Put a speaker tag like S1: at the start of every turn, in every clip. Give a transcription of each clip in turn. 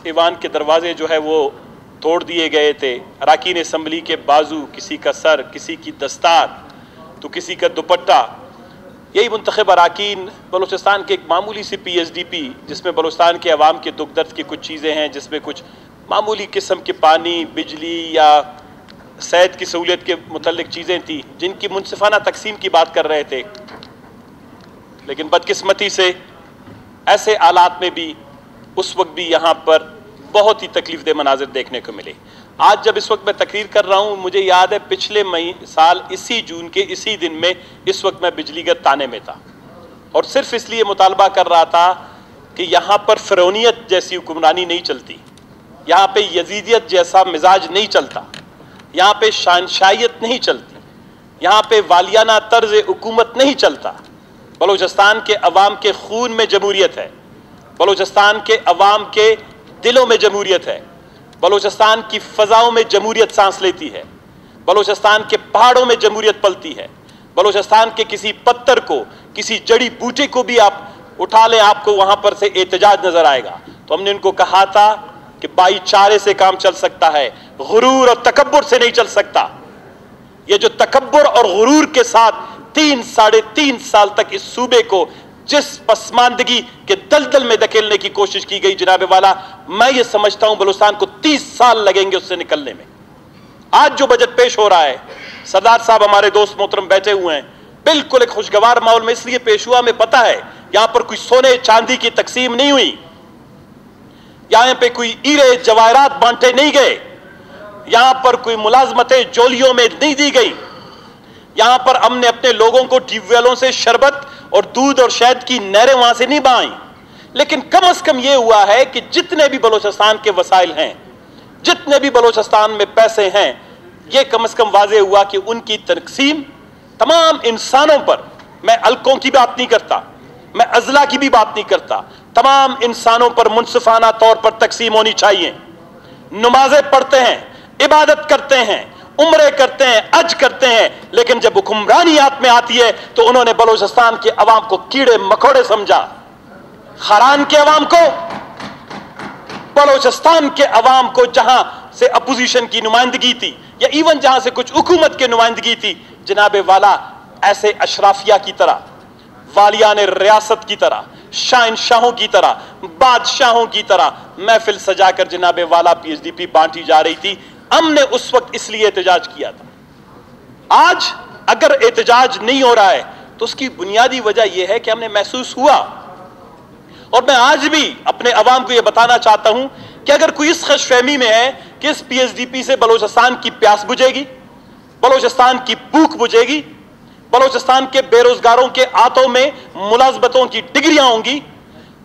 S1: ایوان کے دروازے جو ہے وہ توڑ دیے گئے تھے، اراکین اسمبلی کے بازو، کسی کا سر، کسی کی دستار تو کسی کا دوپٹہ، یہی منتخب اراکین بلوچستان کے ایک معمولی سی پی ایس ڈی پی جس میں بلوچستان کے عوام کے دکھ درد کی کچھ چیزیں ہیں، جس میں کچھ معمولی قسم کے پانی، بجلی یا صحت کی سہولت کے متعلق چیزیں تھیں جن کی منصفانہ تقسیم کی بات کر رہے تھے، لیکن بدقسمتی سے ایسے حالات میں بھی اس وقت بھی یہاں پر بہت ہی تکلیف دہ مناظر دیکھنے کو ملے۔ آج جب اس وقت میں تقریر کر رہا ہوں، مجھے یاد ہے پچھلے سال اسی جون کے اسی دن میں اس وقت میں بجلی گھر تانے میں تھا، اور صرف اس لیے مطالبہ کر رہا تھا کہ یہاں پر فرعونیت جیسی حکمرانی نہیں چلتی، یہاں پہ یزیدیت جیسا مزاج نہیں چلتا، یہاں پہ شہنشاہیت نہیں چلتی، یہاں پہ والیانہ طرز حکومت نہیں چلتا۔ بلوچستان کے عوام کے خون میں جمہوریت ہے، بلوچستان کے عوام کے دلوں میں جمہوریت ہے، بلوچستان کی فضاؤں میں جمہوریت سانس لیتی ہے، بلوچستان کے پہاڑوں میں جمہوریت پلتی ہے، بلوچستان کے کسی پتھر کو، کسی جڑی بوٹی کو بھی آپ اٹھا لیں، آپ کو وہاں پر سے احتجاج نظر آئے گا۔ تو ہم نے ان کو کہا تھا کہ بھائی چارے سے کام چل سکتا ہے، غرور اور تکبر سے نہیں چل سکتا۔ یہ جو تکبر اور غرور کے ساتھ 3-3.5 سال تک اس صوبے کو جس پسماندگی کے دلدل میں دھکیلنے کی کوشش کی گئی، جناب والا، میں یہ سمجھتا ہوں بلوچستان کو 30 سال لگیں گے اس سے نکلنے میں۔ آج جو بجٹ پیش ہو رہا ہے، سردار صاحب ہمارے دوست محترم بیٹھے ہوئے ہیں، بالکل ایک خوشگوار ماحول میں اس لیے پیش ہوا، ہمیں پتہ ہے یہاں پر کوئی سونے چاندی کی تقسیم نہیں ہوئی، یہاں پہ کوئی ہیرے جواہرات بانٹے نہیں گئے، یہاں پر کوئی ملازمتیں جولیوں میں نہیں دی گئی، یہاں پر ہم نے اپنے لوگوں کو ٹیوب ویلوں سے شربت اور دودھ اور شہد کی نہریں وہاں سے نہیں بہائیں، لیکن کم از کم یہ ہوا ہے کہ جتنے بھی بلوچستان کے وسائل ہیں، جتنے بھی بلوچستان میں پیسے ہیں، یہ کم از کم واضح ہوا کہ ان کی تقسیم تمام انسانوں پر، میں حلقوں کی بات نہیں کرتا، میں اضلاع کی بھی بات نہیں کرتا، تمام انسانوں پر منصفانہ طور پر تقسیم ہونی چاہیے۔ نمازیں پڑھتے ہیں، عبادت کرتے ہیں، عمرے کرتے ہیں، حج کرتے ہیں، لیکن جب حکمرانی ہاتھ میں آتی ہے تو انہوں نے بلوچستان کے عوام کو کیڑے مکوڑے سمجھا۔ خاران کے عوام کو، بلوچستان کے عوام کو جہاں سے اپوزیشن کی نمائندگی تھی یا ایون جہاں سے کچھ حکومت کی نمائندگی تھی، جناب والا ایسے اشرافیہ کی طرح، والیان ریاست کی طرح، شاہنشاہوں کی طرح، بادشاہوں کی طرح محفل سجا کر جناب والا پی ایس ڈی پی بانٹی جا رہی تھی۔ ہم نے اس وقت اس لیے احتجاج کیا تھا۔ آج اگر احتجاج نہیں ہو رہا ہے تو اس کی بنیادی وجہ یہ ہے کہ ہم نے محسوس ہوا، اور میں آج بھی اپنے عوام کو یہ بتانا چاہتا ہوں کہ اگر کوئی اس خوش فہمی میں ہے کہ اس پی ایس ڈی پی سے بلوچستان کی پیاس بجھے گی، بلوچستان کی بھوک بجھے گی، بلوچستان کے بے روزگاروں کے ہاتھوں میں ملازمتوں کی ڈگریاں ہوں گی،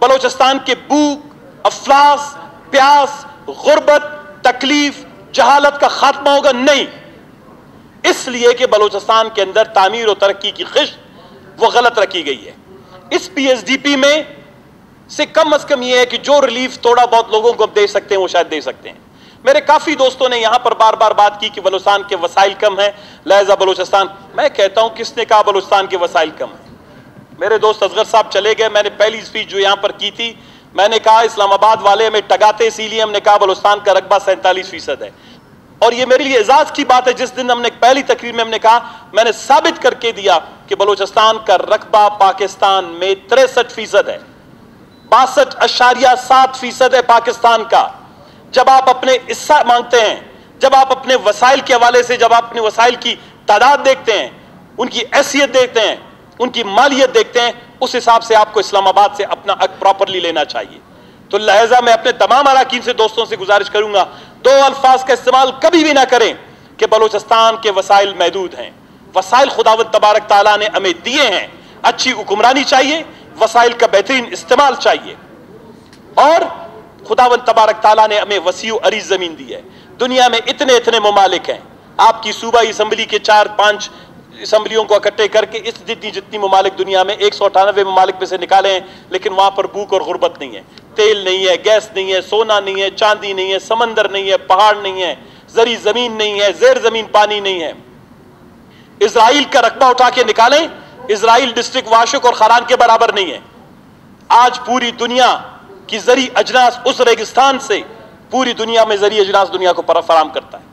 S1: بلوچستان کے بھوک، افلاس، پیاس، غربت، تکلیف، جہالت کا خاتمہ ہوگا، نہیں۔ اس لیے کہ بلوچستان کے اندر تعمیر و ترقی کی خشت وہ غلط رکھی گئی ہے۔ اس پی ایس ڈی پی میں سے کم از کم یہ ہے کہ جو ریلیف تھوڑا بہت لوگوں کو دے سکتے ہیں وہ شاید دے سکتے ہیں۔ میرے کافی دوستوں نے یہاں پر بار بار بات کی کہ بلوچستان کے وسائل کم ہیں، لہذا بلوچستان، میں کہتا ہوں کس نے کہا بلوچستان کے وسائل کم ہیں؟ میرے دوست اصغر صاحب چلے گئے، میں نے پہلی اسپیچ جو یہاں پر کی تھی، میں نے کہا اسلام آباد والے ہمیں ٹگاتے اسی لیے، ہم نے کہا بلوچستان کا رقبہ 47% ہے، اور یہ میرے لیے اعزاز کی بات ہے، جس دن ہم نے پہلی تقریر میں ہم نے کہا، میں نے ثابت کر کے دیا کہ بلوچستان کا رقبہ پاکستان میں 63% ہے، 62.7% ہے پاکستان کا۔ جب آپ اپنے حصہ مانگتے ہیں، جب آپ اپنے وسائل کے حوالے سے، جب آپ اپنے وسائل کی تعداد دیکھتے ہیں، ان کی حیثیت دیکھتے ہیں، ان کی مالیت دیکھتے ہیں، اس حساب سے آپ کو اسلام آباد سے اپنا حق پراپرلی لینا چاہیے۔ تو لہذا میں اپنے تمام اراکین سے دوستوں سے گزارش کروں گا، دو الفاظ کا استعمال کبھی بھی نہ کریں کہ بلوچستان کے وسائل محدود ہیں۔ وسائل خداوند تبارک تعالیٰ نے ہمیں دیے ہیں، اچھی حکمرانی چاہیے، وسائل کا بہترین استعمال چاہیے، اور خداوند تبارک تعالیٰ نے ہمیں وسیع و عریض زمین دی ہے۔ دنیا میں اتنے ممالک ہیں، آپ کی صوبائی اسمبلی کے 4-5 اسمبلیوں کو اکٹھے کر کے اس جتنی ممالک دنیا میں 198 ممالک میں سے نکالے ہیں، لیکن وہاں پر بھوک اور غربت نہیں ہے، تیل نہیں ہے، گیس نہیں ہے، سونا نہیں ہے، چاندی نہیں ہے، سمندر نہیں ہے، پہاڑ نہیں ہے، زرعی زمین نہیں ہے، زیر زمین پانی نہیں ہے۔ اسرائیل کا رقبہ اٹھا کے نکالیں، اسرائیل ڈسٹرکٹ واشق اور خاران کے برابر نہیں ہے۔ آج پوری دنیا कि ज़री अजनास उस रेगिस्तान से पूरी दुनिया में ज़री अजनास दुनिया को फराहम करता है।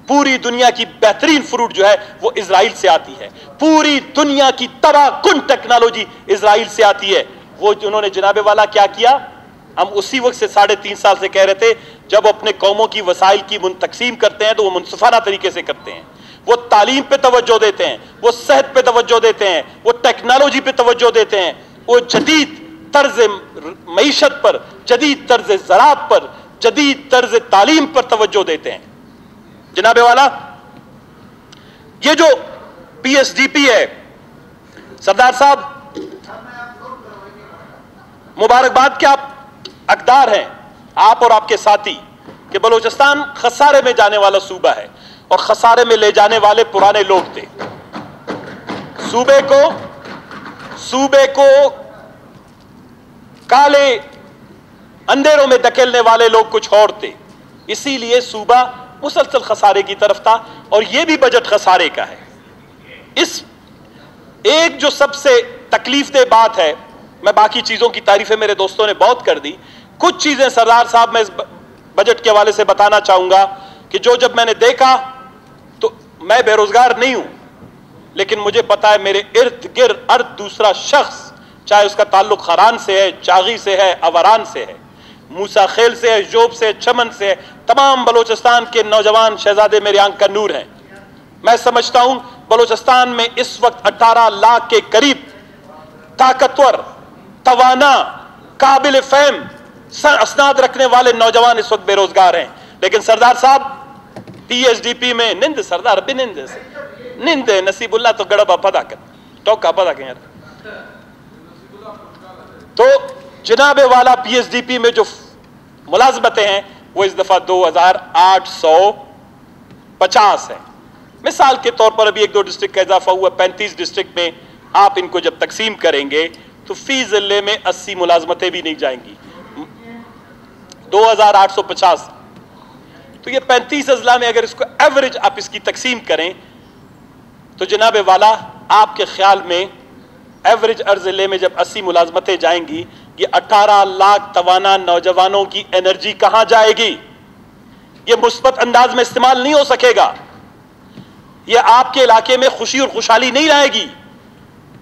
S1: पूरी दुनिया की बेहतरीन फ्रूट जो है वो इजराइल से आती है। पूरी दुनिया की तबाहकुन टेक्नोलॉजी इजराइल से आती है। वो उन्होंने जनाबे वाला क्या किया, हम उसी वक्त से 3.5 साल से कह रहे थे, जब अपने कौमों की वसाइल की तकसीम करते हैं तो वो मुनसिफाना तरीके से करते हैं। वो तालीम पे तवज्जो देते हैं, वो सेहत पे तवज्जो देते हैं, वो टेक्नोलॉजी पे तवज्जो देते हैं, वो जदीद तर्ज मईशत पर, जदीद तर्ज ज़राअत पर, जदीद तर्ज तालीम पर तवज्जो देते हैं। जनाबे वाला, ये जो PSDP है, सरदार साहब मुबारकबाद के आप हकदार हैं, आप और आपके साथी, कि बलूचिस्तान खसारे में जाने वाला सूबा है और खसारे में ले जाने वाले पुराने लोग थे। सूबे को काले अंधेरों में धकेलने वाले लोग कुछ और थे, इसीलिए सूबा मुसलसल खसारे की तरफ था और यह भी बजट खसारे का है। इस एक जो सबसे तकलीफ दह बात है, मैं बाकी चीजों की तारीफें मेरे दोस्तों ने बहुत कर दी, कुछ चीजें सरदार साहब मैं इस बजट के हवाले से बताना चाहूंगा कि जो जब मैंने देखा तो मैं बेरोजगार नहीं हूं, लेकिन मुझे पता है मेरे इर्द गिर्द हर दूसरा शख्स, चाहे उसका ताल्लुक खरान से है, चागी से है, अवरान से है, मूसा खेल से है, जोब से, चमन से है, तमाम बलूचिस्तान के नौजवान शहजादे मेरी आंख का नूर हैं। मैं समझता हूं बलूचिस्तान में इस वक्त 18 लाख के करीब ताकतवर, तवाना, काबिल फहम, असनाद रखने वाले नौजवान इस वक्त बेरोजगार हैं। लेकिन सरदार साहब PSDP में निंद सरदार बिनिंद से निंद नसीबुल्लाह तो गड़बा पता कर टोका पता कर यार। तो जनाबे वाला PSDP में जो मुलाजमतें हैं वो इस दफा 2850 है। मिसाल के तौर पर अभी 1-2 डिस्ट्रिक्ट का इजाफा हुआ, 35 डिस्ट्रिक्ट में आप इनको जब तकसीम करेंगे तो फी जिले में 80 मुलाजमतें भी नहीं जाएंगी। 2850 तो ये 35 अजला में अगर इसको एवरेज आप इसकी तकसीम करें तो जनाबे वाला आपके ख्याल में एवरेज हर जिले में जब 80 मुलाजमतें जाएंगी, ये 18 लाख तवाना नौजवानों की एनर्जी कहां जाएगी? ये मुस्बत अंदाज में इस्तेमाल नहीं हो सकेगा। ये आपके इलाके में खुशी और खुशहाली नहीं लाएगी।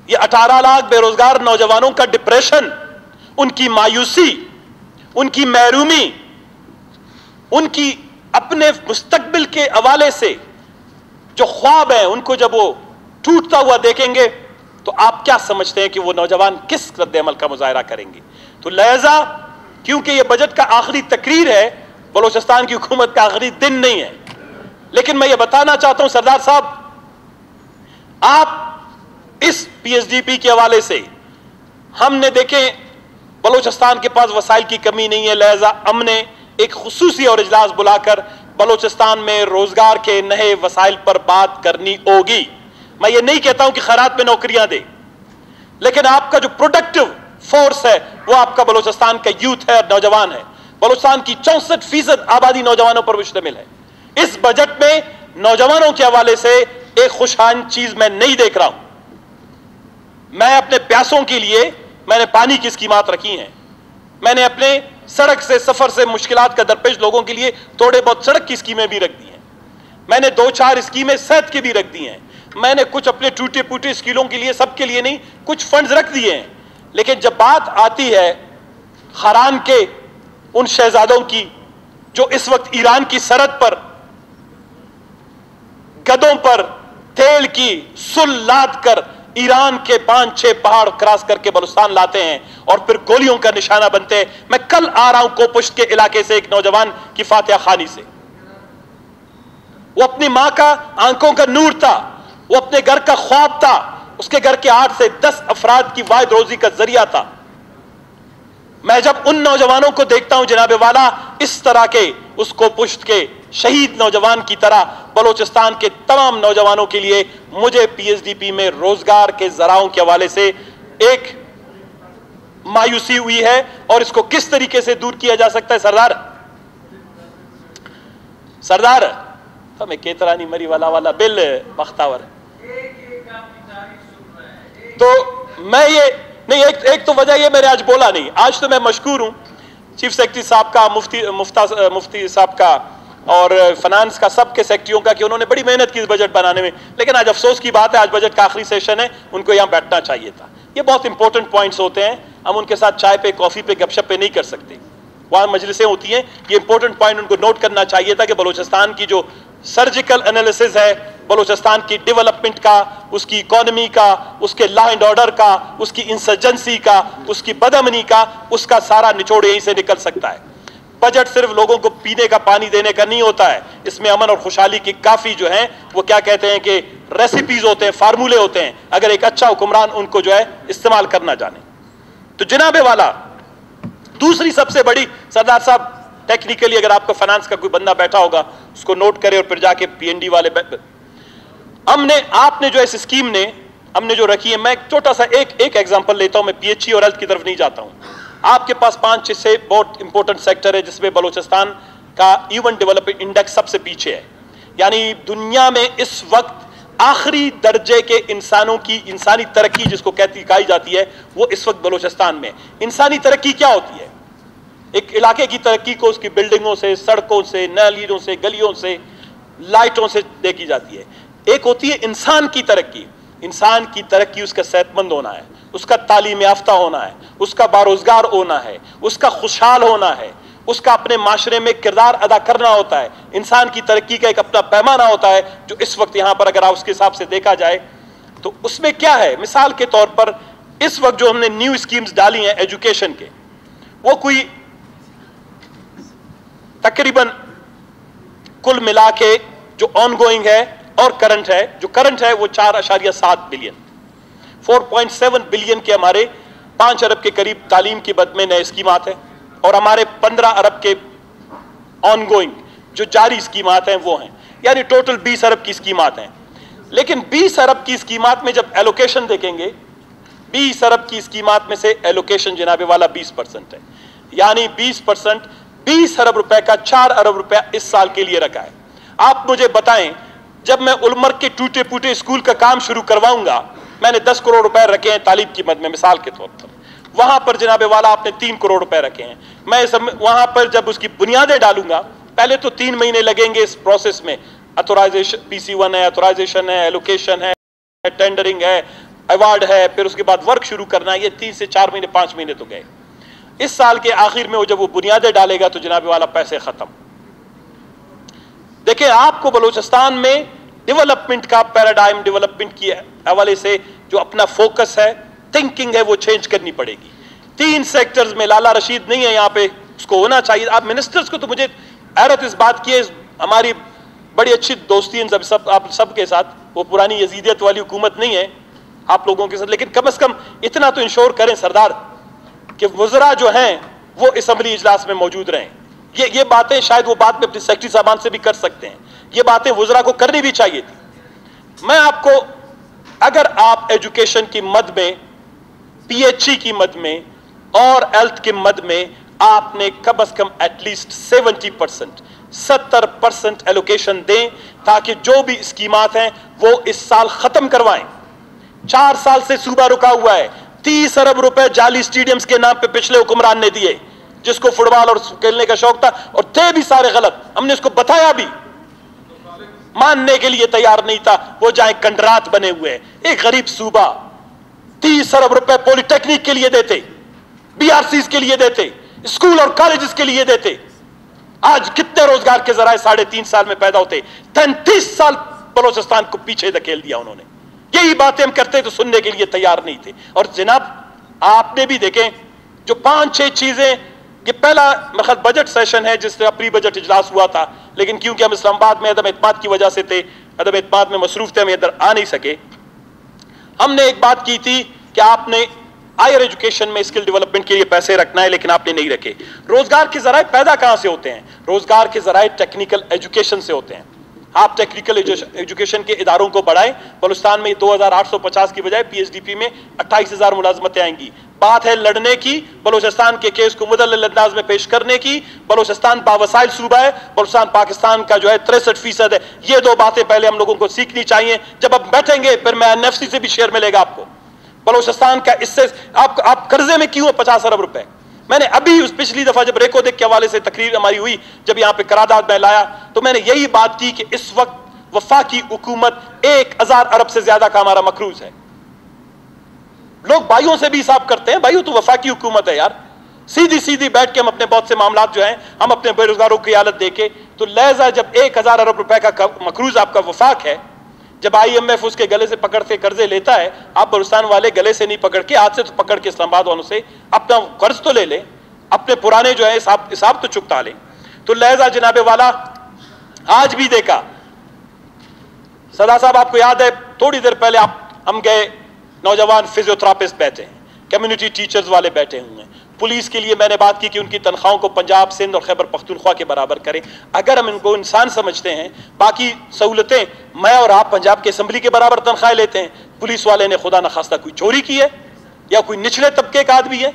S1: ये 18 लाख बेरोजगार नौजवानों का डिप्रेशन, उनकी मायूसी, उनकी महरूमी, उनकी अपने मुस्तकबिल के हवाले से जो ख्वाब है, उनको जब वो टूटता हुआ देखेंगे तो आप क्या समझते हैं कि वो नौजवान किस रद्द-ए-अमल का मुजाहरा करेंगे? तो लिहाजा क्योंकि ये बजट का आखिरी तकरीर है, बलूचिस्तान की हुकूमत का आखिरी दिन नहीं है, लेकिन मैं ये बताना चाहता हूं सरदार साहब, आप इस PSDP के हवाले से, हमने देखें बलूचिस्तान के पास वसाइल की कमी नहीं है, लिहाजा हमने एक खुसूसी और इजलास बुलाकर बलूचिस्तान में रोजगार के नए वसाइल पर बात करनी होगी। मैं ये नहीं कहता हूं कि खैरात में नौकरियां दे, लेकिन आपका जो प्रोडक्टिव फोर्स है वो आपका बलूचिस्तान का यूथ है और नौजवान है। बलूचिस्तान की 64% आबादी नौजवानों पर मुश्तमिल है। इस बजट में नौजवानों के हवाले से एक खुशहाल चीज मैं नहीं देख रहा हूं। मैं अपने प्यासों के लिए मैंने पानी की स्कीमात रखी हैं, मैंने अपने सड़क से सफर से मुश्किलात का दरपेश लोगों के लिए थोड़े बहुत सड़क की स्कीमें भी रख दी हैं, मैंने 2-4 स्कीमें सेहत की भी रख दी हैं, मैंने कुछ अपने टूटे फूटे स्कूलों के लिए, सबके लिए नहीं, कुछ फंड्स रख दिए हैं। लेकिन जब बात आती है खरान के उन शहजादों की जो इस वक्त ईरान की सरहद पर गधों पर तेल की सुल लाद कर ईरान के 5-6 पहाड़ क्रॉस करके बलूचिस्तान लाते हैं और फिर गोलियों का निशाना बनते हैं। मैं कल आ रहा हूं कोपुष्ट के इलाके से एक नौजवान की फातिहा खानी से, वो अपनी मां का आंखों का नूर था, वो अपने घर का ख्वाब था, उसके घर के 8 से 10 अफराद की वाहिद रोजी का जरिया था। मैं जब उन नौजवानों को देखता हूं जनाबे वाला, इस तरह के उसको पुश्त के शहीद नौजवान की तरह बलूचिस्तान के तमाम नौजवानों के लिए मुझे PSDP में रोजगार के जराओं के हवाले से एक मायूसी हुई है और इसको किस तरीके से दूर किया जा सकता है? सरदार हमें केतरानी मरी वाला बिल बख्तावर। तो मैं ये नहीं, एक तो वजह ये मैंने आज बोला नहीं, आज तो मैं मशकूर हूं चीफ सेक्रेटरी साहब का, मुफ्ती साहब का और फाइनेंस का, सब के सेक्रेटरियों का, कि उन्होंने बड़ी मेहनत की इस बजट बनाने में, लेकिन आज अफसोस की बात है आज बजट का आखिरी सेशन है, उनको यहाँ बैठना चाहिए था। ये बहुत इंपॉर्टेंट पॉइंट्स होते हैं, हम उनके साथ चाय पे, कॉफी पे, गपशप पे नहीं कर सकते, वहाँ मजलिसें होती हैं। ये इंपॉर्टेंट पॉइंट उनको नोट करना चाहिए था कि बलूचिस्तान की जो सर्जिकल एनालिसिस है, बलूचिस्तान की डेवलपमेंट का, उसकी इकोनॉमी का, उसके लॉ एंड ऑर्डर का, उसकी इंसर्जेंसी का, उसकी बदअमनी का, उसका सारा निचोड़ यहीं से निकल सकता है। बजट सिर्फ लोगों को पीने का पानी देने का नहीं होता है, इसमें अमन और खुशहाली की काफी जो है वो क्या कहते हैं कि रेसिपीज होते हैं, फार्मूले होते हैं, अगर एक अच्छा हुक्मरान उनको जो है इस्तेमाल करना जाने। तो जनाबे वाला दूसरी सबसे बड़ी, सरदार साहब टेक्निकली अगर आपका फाइनेंस का कोई बंदा बैठा होगा उसको नोट करे और फिर जाके पीएनडी वाले आपने जो इस स्कीम ने हमने जो रखी है, मैं एक छोटा सा एक एग्जांपल लेता हूं, मैं पीएचई और हेल्थ की तरफ नहीं जाता हूं। आपके पास 5-6 से बहुत इंपॉर्टेंट सेक्टर है जिसमें बलूचिस्तान का इवन डेवलपमेंट इंडेक्स सबसे पीछे है, यानी दुनिया में इस वक्त आखिरी दर्जे के इंसानों की इंसानी तरक्की जिसको कही जाती है वो इस वक्त बलूचिस्तान में। इंसानी तरक्की क्या होती है? एक इलाके की तरक्की को उसकी बिल्डिंगों से, सड़कों से, नालियों से, गलियों से, लाइटों से देखी जाती है। एक होती है इंसान की तरक्की। इंसान की तरक्की उसका सेहतमंद होना है, उसका तालीम याफ्ता होना है, उसका बारोजगार होना है, उसका खुशहाल होना है, उसका अपने माशरे में किरदार अदा करना होता है। इंसान की तरक्की का एक अपना पैमाना होता है जो इस वक्त यहां पर अगर आप उसके हिसाब से देखा जाए तो उसमें क्या है। मिसाल के तौर पर इस वक्त जो हमने न्यू स्कीम्स डाली हैं एजुकेशन के, वो कोई तकरीबन कुल मिला के जो ऑनगोइंग है और करंट है, जो करंट है वो 4.7 बिलियन, 4.7 बिलियन के हमारे 5 अरब के करीब तालीम की मद में नए स्कीमात हैं और हमारे 15 अरब के ऑनगोइंग जो जारी स्कीमात हैं वो हैं, यानी टोटल 20 अरब की स्कीमात हैं। लेकिन 20 अरब की स्कीमात में जब एलोकेशन देखेंगे, 20 अरब की स्कीमात में से एलोकेशन जनाबे वाला 20% है, यानी 20%, 20 अरब रुपए का 4 अरब रुपया इस साल के लिए रखा है। आप मुझे बताएं, जब मैं उलमर के टूटे फूटे स्कूल का काम शुरू करवाऊंगा, मैंने 10 करोड़ रुपए रखे हैं तालीम की मद में, मिसाल के तौर पर वहां पर जनाबे वाला आपने 3 करोड़ रुपए रखे हैं। मैं वहां पर जब उसकी बुनियादें डालूंगा, पहले तो 3 महीने लगेंगे इस प्रोसेस में, अथोराइजेशन PC1 है, अथोराइजेशन है, एलोकेशन है, टेंडरिंग है, अवार्ड है, फिर उसके बाद वर्क शुरू करना है, ये 3 से 4 महीने 5 महीने तो गए। इस साल के आखिर में जब वो बुनियादें डालेगा तो जनाबे वाला पैसे खत्म। देखिए, आपको बलूचिस्तान में डेवलपमेंट का पैराडाइम, डेवलपमेंट के हवाले से जो अपना फोकस है, थिंकिंग है, वो चेंज करनी पड़ेगी। 3 सेक्टर्स में लाला रशीद नहीं है यहाँ पे, उसको होना चाहिए। आप मिनिस्टर्स को, तो मुझे हैरत इस बात की है, हमारी बड़ी अच्छी दोस्ती इन आप सबके साथ, वो पुरानी यजीदियत वाली हुकूमत नहीं है आप लोगों के साथ, लेकिन कम से कम इतना तो इंश्योर करें सरदार कि वज़रा जो हैं वो असम्बली इजलास में मौजूद रहें। ये बातें शायद वो बात में अपने सेक्रेटरी साहबान से भी कर सकते हैं, ये बातें वज़रा को करनी भी चाहिए थी। मैं आपको, अगर आप एजुकेशन की मद में, PHE की मद में और हेल्थ की मद में आपने कम से कम एटलीस्ट 70% एलोकेशन दें, ताकि जो भी स्कीमात हैं वो इस साल खत्म करवाएं। 4 साल से सूबा रुका हुआ है। 30 अरब रुपए जाली स्टेडियम्स के नाम पे पिछले हुक्मरान ने दिए, जिसको फुटबॉल और खेलने का शौक था, और थे भी सारे गलत। हमने इसको बताया भी, मानने के लिए तैयार नहीं था। वो जहां कंडरात बने हुए हैं, एक गरीब सूबा 30 अरब रुपए पॉलिटेक्निक के लिए देते, BRCs के लिए देते, स्कूल और कॉलेजेस के लिए देते। आज कितने रोजगार के जराए 3.5 साल में पैदा होते। 33 साल बलूचिस्तान को पीछे धकेल दिया उन्होंने। यही बातें हम करते तो सुनने के लिए तैयार नहीं थे। और जनाब आपने भी देखें जो 5-6 चीजें, ये पहला मतलब बजट सेशन है जिससे प्री बजट इजलास हुआ था, लेकिन क्योंकि हम इस्लामाबाद में अदम एतमाद की वजह से थे, अदम एतमाद में मसरूफ थे, हम इधर आ नहीं सके। हमने एक बात की थी कि आपने हायर एजुकेशन में स्किल डेवलपमेंट के लिए पैसे रखना है, लेकिन आपने नहीं रखे। रोजगार के जराए पैदा कहां से होते हैं? रोजगार के जराए टेक्निकल एजुकेशन से होते हैं। आप टेक्निकल एजुकेशन के इदारों को बढ़ाएं। बलूचिस्तान में 2850 की बजाय PHDP में 28,000 मुलाजमतें आएंगी। बात है लड़ने की, बलूचिस्तान के केस को मुदल्लल अंदाज में पेश करने की। बलूचिस्तान बावसाइल सूबा है, बलूचिस्तान पाकिस्तान का जो है 63% है। ये 2 बातें पहले हम लोगों को सीखनी चाहिए। जब आप बैठेंगे फिर मैं NFC से भी शेयर मिलेगा आपको। बलूचिस्तान का इससे आप कर्जे में क्यों है 50 अरब रुपए? میں نے ابھی اس پچھلی دفعہ جب ریکو دیکھ کے حوالے سے تقریر ہماری ہوئی، جب یہاں پہ قرارداد میں لایا، تو میں نے یہی بات کی کہ اس وقت وفاقی حکومت 1000 ارب سے زیادہ کا ہمارا مقروض ہے. لوگ بھائیوں سے بھی حساب کرتے ہیں، بھائیوں تو وفاقی حکومت ہے یار. سیدھی بیٹھ کے ہم اپنے بہت سے معاملات جو ہیں ہم اپنے بے روزگاروں کی حالت دیکھے تو لہذا جب 1000 ارب روپے کا مقروض آپ کا وفاق ہے، جب IMF اس کے گلے سے پکڑ کے قرضے لیتا ہے، آپ بلوچستان والے گلے سے نہیں پکڑ کے، ہاتھ سے تو پکڑ کے اسلام آباد والوں سے اپنا قرض تو لے لیں، اپنے پرانے جو ہے حساب تو چکتا لیں. تو لہذا جناب والا آج بھی دیکھا صدا صاحب، آپ کو یاد ہے تھوڑی دیر پہلے ہم گئے، نوجوان فزیوتھراپسٹ بیٹھے ہیں، کمیونٹی ٹیچرز والے بیٹھے ہوئے ہیں. پولیس کے لیے میں نے بات کی کہ ان کی تنخواہوں کو پنجاب، سندھ اور خیبر پختونخوا کے برابر کریں. اگر ہم ان کو انسان سمجھتے ہیں، باقی سہولتیں میں اور آپ پنجاب کے اسمبلی کے برابر تنخواہیں لیتے ہیں، پولیس والے نے خدا نخواستہ کوئی چوری کی ہے یا کوئی نچلے طبقے کا آدمی ہے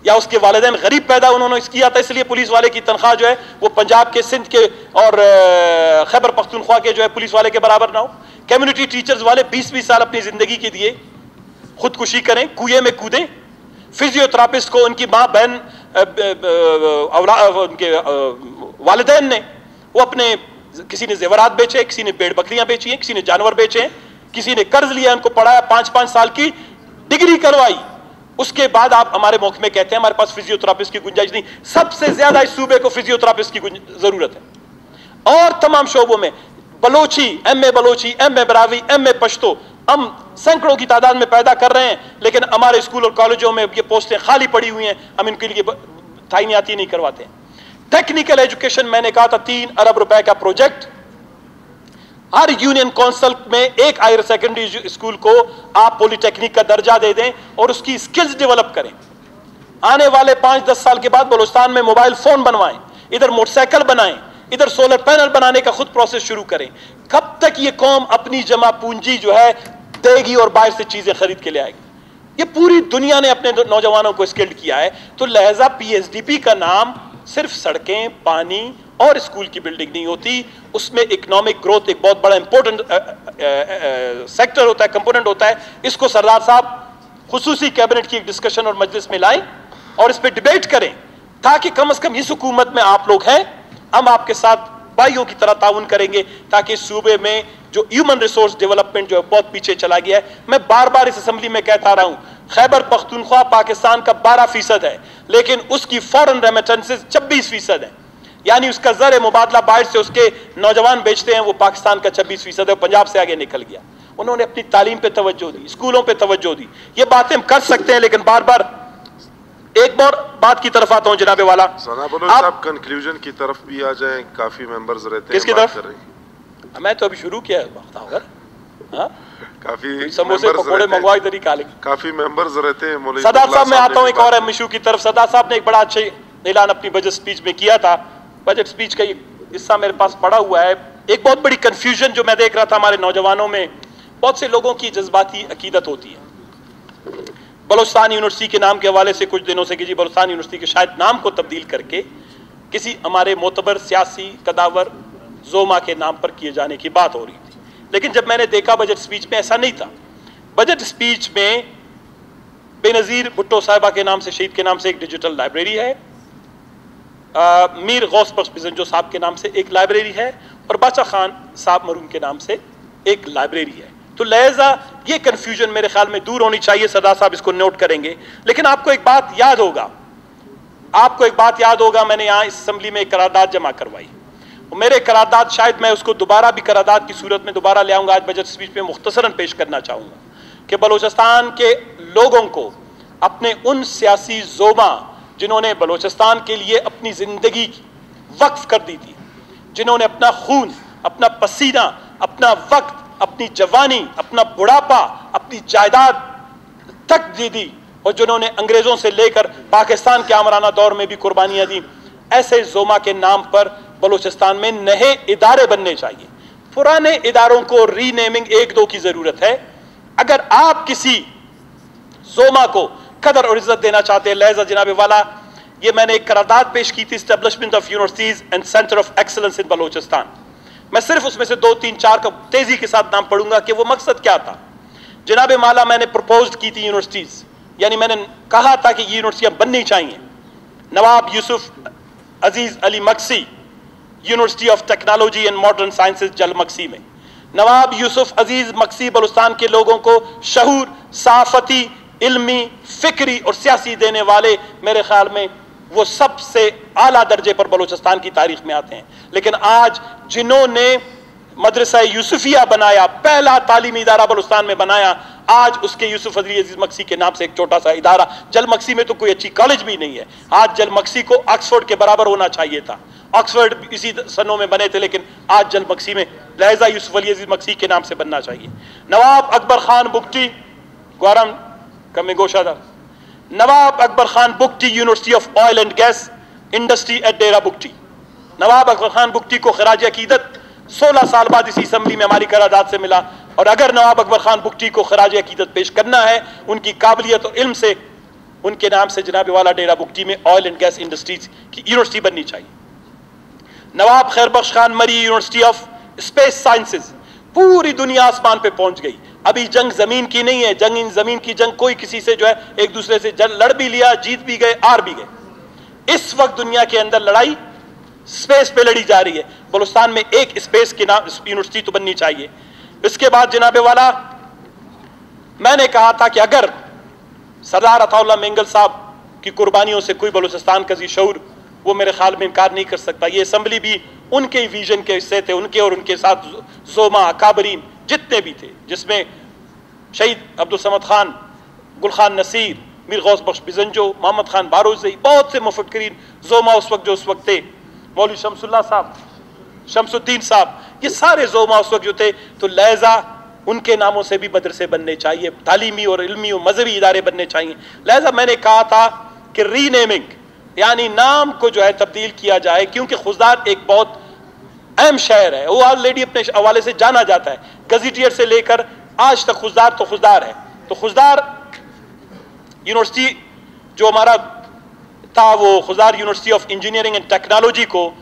S1: یا اس کے والدین غریب پیدا انہوں نے اس کیا تھا، اس لیے پولیس والے کی تنخواہ جو ہے وہ پنجاب کے، سندھ کے اور خیبر پختونخوا کے جو ہے پولیس والے کے برابر نہ ہو. کمیونٹی ٹیچرز والے 20 سال اپنی زندگی کے دیے خودکشی کریں، کنویں میں کودیں. فزیوتھراپسٹ کو ان کی ماں بہن ان کے والدین نے وہ اپنے کسی نے زیورات بیچے، کسی نے بھیڑ بکریاں بیچی ہیں، کسی نے جانور بیچے ہیں، کسی نے قرض لیا، ان کو پڑھایا، 5 سال کی ڈگری کروائی. اس کے بعد آپ ہمارے موقع میں کہتے ہیں ہمارے پاس فزیوتھراپسٹ کی گنجائش نہیں. سب سے زیادہ اس صوبے کو فزیوتھراپسٹ کی ضرورت ہے، اور تمام شعبوں میں. Balochi, MA Balochi, MA Brahui, MA Pashto ہم سینکڑوں کی تعداد میں پیدا کر رہے ہیں، لیکن ہمارے اسکول اور کالجوں میں یہ پوسٹیں خالی پڑی ہوئی ہیں، ہم ان کے لیے تعیناتی نہیں کرواتے ہیں. ٹیکنیکل ایجوکیشن میں نے کہا تھا 3 ارب روپے کا پروجیکٹ، ہر یونین کونسل میں ایک ہائر سیکنڈری اسکول کو آپ پولی ٹیکنیک کا درجہ دے دیں اور اس کی سکلز ڈیولپ کریں. آنے والے 5-10 سال کے بعد بلوچستان میں موبائل فون بنوائیں، ادھر موٹر سائیکل بنائیں، ادھر سولر پینل بنانے کا خود پروسیس شروع کریں. کب تک یہ قوم اپنی جمع پونجی جو ہے دے گی اور باہر سے چیزیں خرید کے لے آئے گی؟ یہ پوری دنیا نے اپنے نوجوانوں کو اسکلڈ کیا ہے. تو لہذا PSDP کا نام صرف سڑکیں، پانی اور اسکول کی بلڈنگ نہیں ہوتی، اس میں اکنامک گروتھ ایک بہت بڑا امپورٹنٹ سیکٹر ہوتا ہے، کمپوننٹ ہوتا ہے. اس کو سردار صاحب خصوصی کیبنٹ کی ایک ڈسکشن اور مجلس میں لائیں اور اس پہ ڈیبیٹ کریں، تاکہ کم از کم اس حکومت میں آپ لوگ ہیں، ہم آپ کے ساتھ بھائیوں کی طرح تعاون کریں گے، تاکہ اس صوبے میں جو ہیومن ریسورس ڈیولپمنٹ جو ہے بہت پیچھے چلا گیا ہے. میں بار بار اس اسمبلی میں کہتا رہا ہوں، خیبر پختونخوا پاکستان کا 12% ہے، لیکن اس کی فورن ریمیٹنسز 26% ہیں. یعنی اس کا زر مبادلہ باہر سے اس کے نوجوان بیچتے ہیں، وہ پاکستان کا 26% ہے، پنجاب سے آگے نکل گیا. انہوں نے اپنی تعلیم پہ توجہ دی، اسکولوں پہ توجہ دی. یہ باتیں ہم کر سکتے ہیں، لیکن بار بار ایک اور بات کی طرف آتا ہوں جناب والا.
S2: آپ کنکلوژن کی طرف بھی آ جائیں، کافی ممبرز رہتے ہیں.
S1: کس کی طرف؟ میں تو ابھی شروع کیا ہے،
S2: کافی
S1: سموسے پکوڑے منگوائی طریقہ کھا لیں.
S2: کافی ممبرز رہتے ہیں.
S1: صدر صاحب میں آتا ہوں ایک اور اہم ایشو کی طرف. صدر صاحب نے ایک بڑا اچھے اعلان اپنی بجٹ سپیچ میں کیا تھا. بجٹ سپیچ کا یہ حصہ میرے پاس پڑا ہوا ہے. ایک بہت بڑی کنفیوژن جو میں دیکھ رہا تھا ہمارے نوجوانوں میں، بہت سے لوگوں کی جذباتی عقیدت ہوتی ہے. بلوچستان یونیورسٹی کے نام کے حوالے سے کچھ دنوں سے کہ جی بلوچستان یونیورسٹی کے شاید نام کو تبدیل کر کے کسی ہمارے معتبر سیاسی قداور زوما کے نام پر کیے جانے کی بات ہو رہی تھی. لیکن جب میں نے دیکھا بجٹ سپیچ میں ایسا نہیں تھا. بجٹ سپیچ میں بے نظیر بھٹو صاحبہ کے نام سے، شہید کے نام سے ایک ڈیجیٹل لائبریری ہے، میر غوث بخش بزنجو صاحب کے نام سے ایک لائبریری ہے، اور بادشاہ خان صاحب مرحوم کے نام سے ایک لائبریری ہے. تو لہذا یہ کنفیوژن میرے خیال میں دور ہونی چاہیے. سردار صاحب اس کو نوٹ کریں گے. لیکن آپ کو ایک بات یاد ہوگا، میں نے یہاں اس اسمبلی میں ایک قرارداد جمع کروائی. میرے قرارداد شاید میں اس کو دوبارہ بھی قرارداد کی صورت میں دوبارہ لے آؤں گا. آج بجٹ سپیچ میں مختصراً پیش کرنا چاہوں گا کہ بلوچستان کے لوگوں کو اپنے ان سیاسی زوما جنہوں نے بلوچستان کے لیے اپنی زندگی وقف کر دی تھی، جنہوں نے اپنا خون، اپنا پسینہ، اپنا وقت، اپنی جوانی، اپنا بڑھاپا، اپنی جائیداد تک دے دی، اور جنہوں نے انگریزوں سے لے کر پاکستان کے آمرانہ دور میں بھی قربانیاں دی، ایسے زوما کے نام پر بلوچستان میں نئے ادارے بننے چاہیے. پرانے اداروں کو ری نیمنگ 1-2 کی ضرورت ہے. اگر آپ کسی زوما کو قدر اور عزت دینا چاہتے ہیں، لہذا جناب والا یہ میں نے ایک قرارداد پیش کی تھی، establishment of universities and centre of excellence ان بلوچستان. میں صرف اس میں سے 2-3-4 کا تیزی کے ساتھ نام پڑھوں گا کہ وہ مقصد کیا تھا. جناب مالا میں نے پرپوزڈ کی تھی یونیورسٹیز، یعنی میں نے کہا تھا کہ یہ یونیورسٹیاں بننی چاہیے. Nawab Yusuf Aziz Ali Magsi, university of technology and modern sciences Jhal Magsi में। नवाब यूसुफ अजीज मक्सी बलूचिस्तान के लोगों को शहूर, सहाफती, इल्मी, फिक्री और सियासी देने वाले मेरे ख्याल में वो सबसे आला दर्जे पर बलूचिस्तान की तारीख में आते हैं। लेकिन आज जिन्होंने मदरसा यूसुफिया बनाया, पहला तालीमी इदारा बलूचिस्तान में बनाया, आज उसके यूसुफ अजीज मक्सी के नाम से एक छोटा सा इदारा, जलमक्सी में तो कोई अच्छी कॉलेज भी नहीं है। आज जलमक्सी को ऑक्सफोर्ड के बराबर होना चाहिए था। ऑक्सफोर्ड इसी सनों में बने थे, लेकिन आज जलमक्सी में लहजा यूसुफ अजीज मक्सी के नाम से बनना चाहिए। नवाब अकबर खान बुगटी, ग्वारम कमे गोशादा, Nawab Akbar Khan Bugti, university of oil and gas industry at Dera Bugti. Nawab Akbar Khan Bugti को खराज अकीदत 16 साल बाद इसी असम्बली में हमारी करारदाद से मिला, और अगर नवाब अकबर खान बुगटी को खराज अकीदत पेश करना है उनकी काबिलियत और इल्म से, उनके नाम से जनाब वाला डेरा बुगटी में ऑयल एंड गैस इंडस्ट्रीज की यूनिवर्सिटी बननी चाहिए। नवाब खैरबख्श खान मरी, यूनिवर्सिटी ऑफ स्पेस साइंसेज, पूरी दुनिया आसमान पे पहुंच गई। अभी जंग जमीन की नहीं है, जंग इन जमीन की जंग कोई किसी से जो है एक दूसरे से लड़ भी लिया, जीत भी गए, हार भी गए। इस वक्त दुनिया के अंदर लड़ाई स्पेस पे लड़ी जा रही है। बलूचिस्तान में एक स्पेस की नाम यूनिवर्सिटी तो बननी चाहिए। इसके बाद जनाबे वाला मैंने कहा था कि अगर सरदार अताउल्लाह मेंगल साहब की कुर्बानियों से कोई बलूचिस्तान का जी शऊर, वो मेरे ख्याल में इनकार नहीं कर सकता। ये असम्बली भी उनके विजन के हिस्से थे, उनके और उनके साथ जोमा अकाबरीन जितने भी थे, जिसमें शहीद अब्दुल समद खान, गुल खान नसीर, मीर गौस बख्श बिजंजो, मोहम्मद खान बारोज़ई, बहुत से मुफक्किरीन जोमा उस वक्त थे, मौलवी शमसुल्लाह साहब, शमसुद्दीन साहब, ये सारे जोमा उस वक्त जो थे। तो लहजा उनके नामों से भी मदरसे बनने चाहिए, तालीमी और इल्मी और मजहबी इदारे बनने चाहिए। लहजा मैंने कहा था कि रीनेमिंग, यानी नाम को जो है तब्दील किया जाए, क्योंकि खुजदार एक बहुत अहम शहर है, वो ऑलरेडी अपने हवाले से जाना जाता है, गजीटियर से लेकर आज तक खुजदार तो खुजदार है। तो खुजदार यूनिवर्सिटी जो हमारा था, वो Khuzdar university of engineering and technology को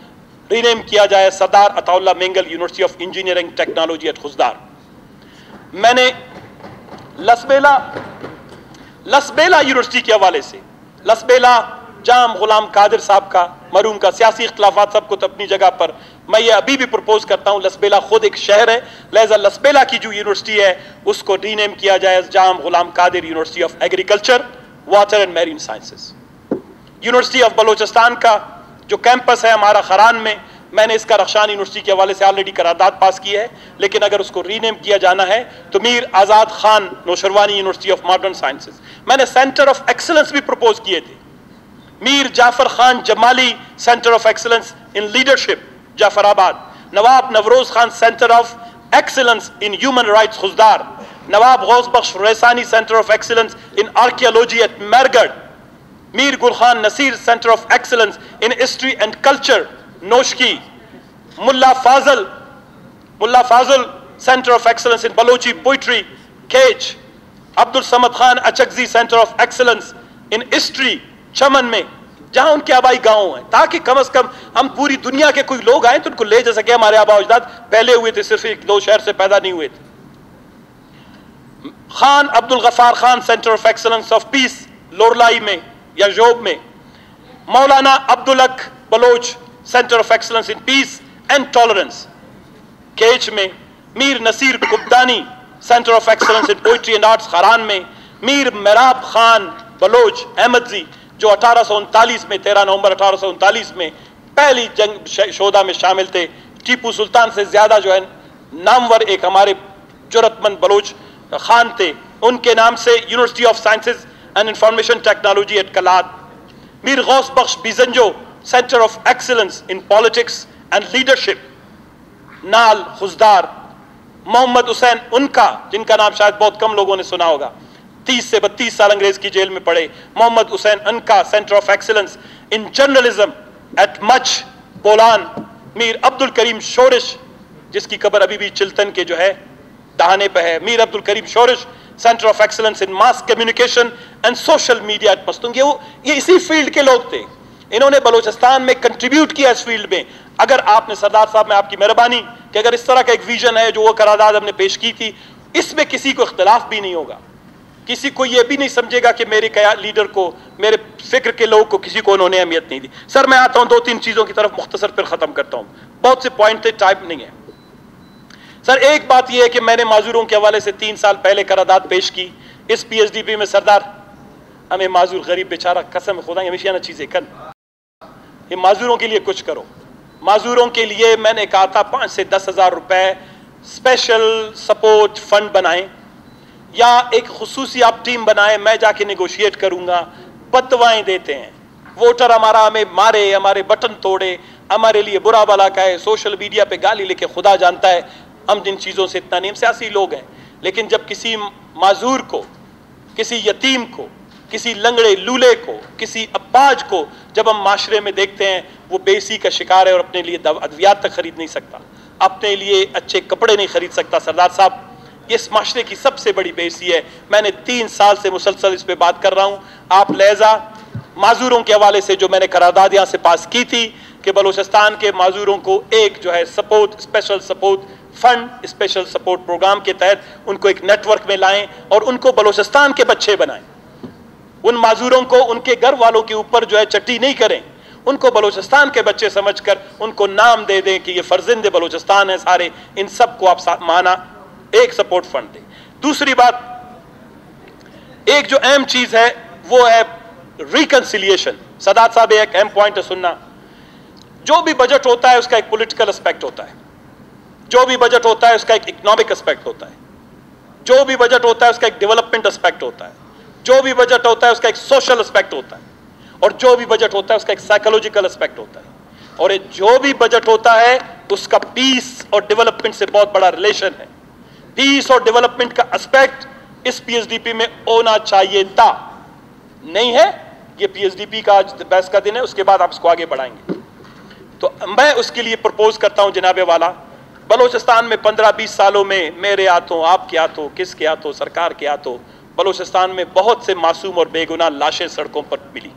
S1: रीनेम किया जाए Sardar Ataullah Mengal university of engineering technology at Khuzdar. मैंने लसबेला यूनिवर्सिटी के हवाले से, लसबेला जाम गुलाम कादिर साहब का, मरूम का, सियासी इख्तलाफात सबको तो अपनी जगह पर, मैं ये अभी भी प्रपोज करता हूँ, लसबेला खुद एक शहर है, लिहाजा लसबेला की जो यूनिवर्सिटी है उसको रीनेम किया जाए Jam Ghulam Qadir university of agriculture, water and marine sciences. University of Balochistan का जो कैंपस है हमारा खरान में, मैंने इसका रख्शान यूनिवर्सिटी के हवाले से ऑलरेडी करारदाद पास की है, लेकिन अगर उसको रीनेम किया जाना है तो Mir Azad Khan Naushervani university of modern sciences. मैंने सेंटर ऑफ एक्सलेंस भी प्रपोज किए थे, Mir Jafar Khan Jamali centre of excellence in leadership Jafarabad, Nawab Nauroz Khan centre of excellence in human rights Khuzdar, Nawab Ghaus Bakhsh Raisani centre of excellence in archaeology at Mehrgarh, Mir Gul Khan Nasir centre of excellence in history and culture Noshki, Mulla Fazul centre of excellence in Balochi poetry Kech, Abdul Samad Khan Achakzai centre of excellence in history Chaman में, जहां उनके आबाई गांव हैं, ताकि कम से कम हम पूरी दुनिया के कोई लोग आए तो उनको ले जा सके। हमारे आबा अजदाद पहले हुए थे, सिर्फ एक दो शहर से पैदा नहीं हुए थे। Khan Abdul Ghaffar Khan centre of excellence of peace Loralai में या जोब में, Maulana Abdul Haq Baloch centre of excellence in peace and tolerance Kech में, Mir Naseer Kubdani centre of excellence in poetry and arts Kharan में, मीर मेराब खान बलोच अहमदजी जो 1839 में 13 नवंबर 1839 में पहली जंग शोदा में शामिल थे, टीपू सुल्तान से ज्यादा जो है नामवर एक हमारे जुरतमंद बलोच खान थे, उनके नाम से university of sciences and information technology at Kalat, Mir Ghaus Bakhsh Bizenjo centre of excellence in politics and leadership Nal Khuzdar, Mohammad Hussain उनका, जिनका नाम शायद बहुत कम लोगों ने सुना होगा, 30 से 32 साल अंग्रेज की जेल में पड़े, मोहम्मद हुसैन उनका centre of excellence in journalism at Mach Bolan, Mir Abdul Karim Shorish जिसकी कब्र अभी भी चिल्तन के जो है दहाने पे है, Mir Abdul Karim Shorish centre of excellence in mass communication and social media at Mastung. ये इसी फील्ड के लोग थे, इन्होंने बलूचिस्तान में कंट्रीब्यूट किया इस फील्ड में। अगर आपने सरदार साहब में आपकी मेहरबानी कि अगर इस तरह का एक विजन है जो वो करारदाद हमने पेश की थी, इसमें किसी को इख्तिलाफ भी नहीं होगा, किसी को ये भी नहीं समझेगा कि मेरे लीडर को, मेरे फिक्र के लोग को, किसी को उन्होंने अहमियत नहीं दी। सर मैं आता हूं 2-3 चीजों की तरफ, मुख्तसर फिर खत्म करता हूं, बहुत से पॉइंट थे, टाइप नहीं है। सर एक बात यह है कि मैंने माजूरों के हवाले से 3 साल पहले करारदाद पेश की इस PSDP में। सरदार हमें माजूर गरीब बेचारा, कसम खुदा हमेशा ना चीजें कर, ये माजूरों के लिए कुछ करो। माजूरों के लिए मैंने कहा था 5 से 10 हज़ार रुपए स्पेशल सपोर्ट फंड बनाएं, या एक खुसूसी आप टीम बनाएं, मैं जाके नेगोशिएट करूंगा। बददुआएं देते हैं, वोटर हमारा हमें मारे, हमारे बटन तोड़े, हमारे लिए बुरा भला कहे, सोशल मीडिया पे गाली लेके, खुदा जानता है हम जिन चीज़ों से इतना नहीं, सियासी लोग हैं। लेकिन जब किसी माजूर को, किसी यतीम को, किसी लंगड़े लूले को, किसी अपाज को जब हम माशरे में देखते हैं वो बेइज्जती का शिकार है और अपने लिए अद्वियात तक खरीद नहीं सकता, अपने लिए अच्छे कपड़े नहीं खरीद सकता, सरदार साहब ये इस माशरे की सबसे बड़ी बेइज्जती है। मैंने 3 साल से मुसलसल इस पे बात कर रहा हूं। आप लहजा माजूरों के हवाले से जो मैंने करारदाद यहां से पास की थी कि बलूचिस्तान के माजूरों को एक जो है support, special support fund, special support programme के तहत उनको एक नेटवर्क में लाएं और उनको बलूचिस्तान के बच्चे बनाएं। उन माजूरों को उनके घर वालों के ऊपर जो है चट्टी नहीं करें, उनको बलूचिस्तान के बच्चे समझकर उनको नाम दे दें कि ये फर्जिंदे बलूचिस्तान है सारे, इन सब को आप माना एक सपोर्ट फंड दें। दूसरी बात, एक जो अहम चीज है वो है रिकंसिलिएशन। सदात साहब एक अहम पॉइंट है सुनना, जो भी बजट होता है उसका एक पॉलिटिकल एस्पेक्ट होता है, जो भी बजट होता है उसका एक इकोनॉमिक एस्पेक्ट होता है, जो भी बजट होता है उसका एक डेवलपमेंट एस्पेक्ट होता है, जो भी बजट होता है उसका एक सोशल एस्पेक्ट होता है, और जो भी बजट होता है उसका एक साइकोलॉजिकल एस्पेक्ट होता है, और जो भी बजट होता है उसका पीस और डेवलपमेंट से बहुत बड़ा रिलेशन है। पीस और डेवलपमेंट का एस्पेक्ट इस PSDP में होना चाहिए था, नहीं है। ये PSDP का आज बहस का दिन है, उसके बाद आप इसको आगे बढ़ाएंगे। तो मैं उसके लिए प्रपोज करता हूं जनाबे वाला, बलूचिस्तान में 15-20 सालों में मेरे हाथों, आपके हाथों, किसके हाथों, सरकार के हाथों, बलूचिस्तान में बहुत से मासूम और बेगुनाह लाशें सड़कों पर मिली,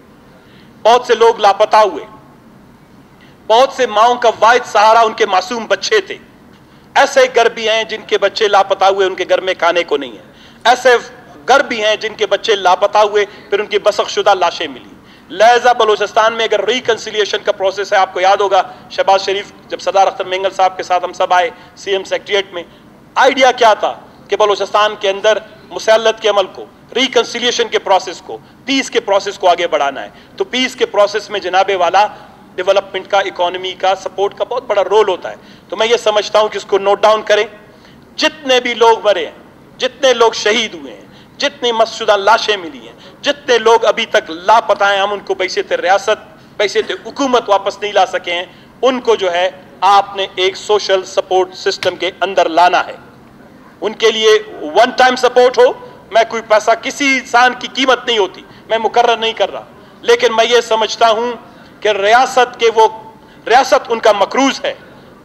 S1: बहुत से लोग लापता हुए, बहुत से माओं का वाहिद सहारा उनके मासूम बच्चे थे। ऐसे घर भी हैं जिनके बच्चे लापता हुए, उनके घर में खाने को नहीं है। ऐसे घर भी हैं जिनके बच्चे लापता हुए, फिर उनकी बसखशुदा लाशें मिली। लहजा बलूचिस्तान में अगर रिकंसिलिएशन का प्रोसेस है, आपको याद होगा शहबाज शरीफ जब सरदार अख्तर मेंगल साहब के साथ हम सब आए CM सेक्रेटेरिएट में, आइडिया क्या था कि बलूचिस्तान के अंदर मुसल्लत के अमल को, रिकंसिलिएशन के प्रोसेस को, पीस के प्रोसेस को आगे बढ़ाना है। तो पीस के प्रोसेस में जनाबे वाला डेवलपमेंट का, इकोनॉमी का, सपोर्ट का बहुत बड़ा रोल होता है। तो मैं ये समझता हूं कि इसको नोट डाउन करें। जितने भी लोग मरे हैं, जितने लोग शहीद हुए हैं, जितनी मसशुदा लाशें मिली हैं, जितने लोग अभी तक लापता हैं, हम उनको बैसियत रियासत, बैसियत हुकूमत वापस नहीं ला सके हैं, उनको जो है आपने एक सोशल सपोर्ट सिस्टम के अंदर लाना है। उनके लिए वन टाइम सपोर्ट हो। मैं कोई पैसा, किसी इंसान की कीमत नहीं होती, मैं मुकर्रर नहीं कर रहा, लेकिन मैं ये समझता हूं कि रियासत उनका मकरूज है,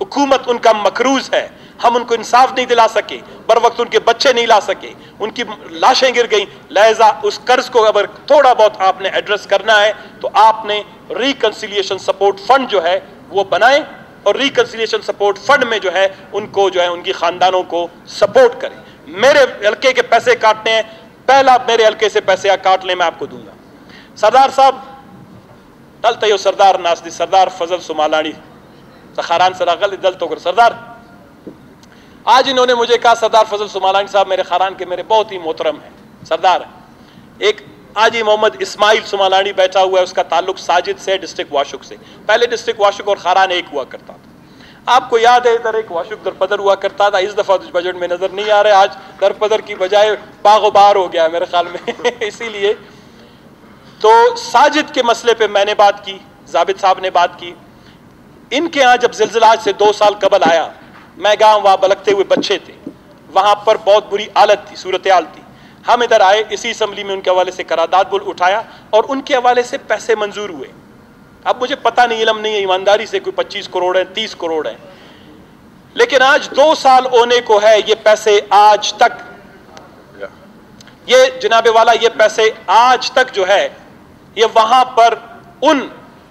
S1: हुकूमत उनका मकरूज है। हम उनको इंसाफ नहीं दिला सके, बर वक्त उनके बच्चे नहीं ला सके, उनकी लाशें गिर गई। लिहाजा उस कर्ज को अगर थोड़ा बहुत आपने एड्रेस करना है तो आपने रिकंसिलिएशन सपोर्ट फंड जो है वो बनाएं, और रिकंसिलिएशन सपोर्ट फंड में जो है उनको जो है उनकी खानदानों को सपोर्ट करें। मेरे हल्के के पैसे काटने हैं, पहला मेरे हल्के से पैसे काट ले, मैं आपको दूंगा। सरदार साहब दल तयो सरदार नासदी सरदार फजल सुमालानी खारान सरागल दल तो कर सरदार, आज इन्होंने मुझे कहा सरदार फजल सुमालानी साहब मेरे खारान के मेरे बहुत ही मोहतरम हैं सरदार। एक हाजी मोहम्मद इस्माइल सुमालानी बैठा हुआ है, उसका ताल्लुक साजिद से, डिस्ट्रिक्ट वाशुक से। पहले डिस्ट्रिक्ट वाशुक और खारान एक हुआ करता था, आपको याद है इधर एक वाशुक दरपदर हुआ करता था। इस दफा बजट में नजर नहीं आ रहा है, आज दरपदर की बजाय बागोबार हो गया मेरे ख्याल में इसीलिए तो साजिद के मसले पे मैंने बात की, जाबिद साहब ने बात की। इनके यहाँ जब जिलजिला आज से 2 साल कबल आया, मैं गाँव वहाँ बलकते हुए बच्चे थे, वहाँ पर बहुत बुरी हालत थी, सूरत हाल थी। हम इधर आए, इसी असम्बली में उनके हवाले से करारदाद बुल उठाया और उनके हवाले से पैसे मंजूर हुए। अब मुझे पता नहीं, इल्म नहीं है, ईमानदारी से कोई 25 करोड़ है, 30 करोड़ है, लेकिन आज 2 साल होने को है, ये पैसे आज तक, ये जनाबे वाला, ये पैसे आज तक जो है ये वहां पर उन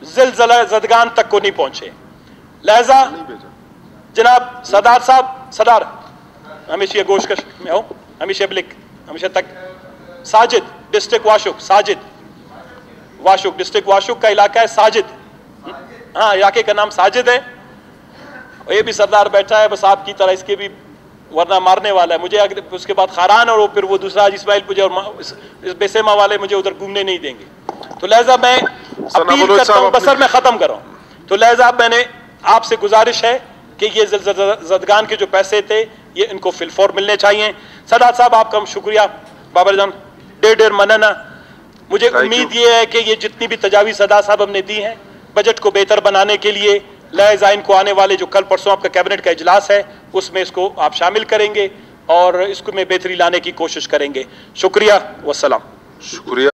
S1: जिलजिला ज़दगान तक को नहीं पहुंचे। लिहाजा जनाब सरदार साहब, सरदार हमेशा गोशकश में हो, हमेशा ब्लिक, हमेशा तक साजिद डिस्ट्रिक्ट वाशुक, साजिद वाशुक डिस्ट्रिक्ट वाशुक का इलाका है साजिद, हाँ इलाके का नाम साजिद है। और ये भी सरदार बैठा है बस आपकी तरह, इसके भी वरना मारने वाला है मुझे। उसके बाद खारान और फिर वो दूसरा इस्माइल मुझे और इस बेसेमा वाले मुझे उधर घूमने नहीं देंगे। तो लिहाजा मैं अपील करता हूँ, बसर मैं ख़त्म कर रहा हूँ। तो लिहाजा मैंने आपसे गुजारिश है कि ये ज़दगान के जो पैसे थे ये इनको फिलफौर मिलने चाहिए। सदात साहब आपका हम शुक्रिया, बाबर जान ढेर मनना। मुझे उम्मीद ये है कि ये जितनी भी तजावीज़ सदात साहब हमने दी हैं बजट को बेहतर बनाने के लिए, लिहाजा इनको आने वाले जो कल परसों आपका कैबिनेट का इजलास है उसमें इसको आप शामिल करेंगे और इसको में बेहतरी लाने की कोशिश करेंगे। शुक्रिया, वस्सलाम।
S2: शुक्रिया।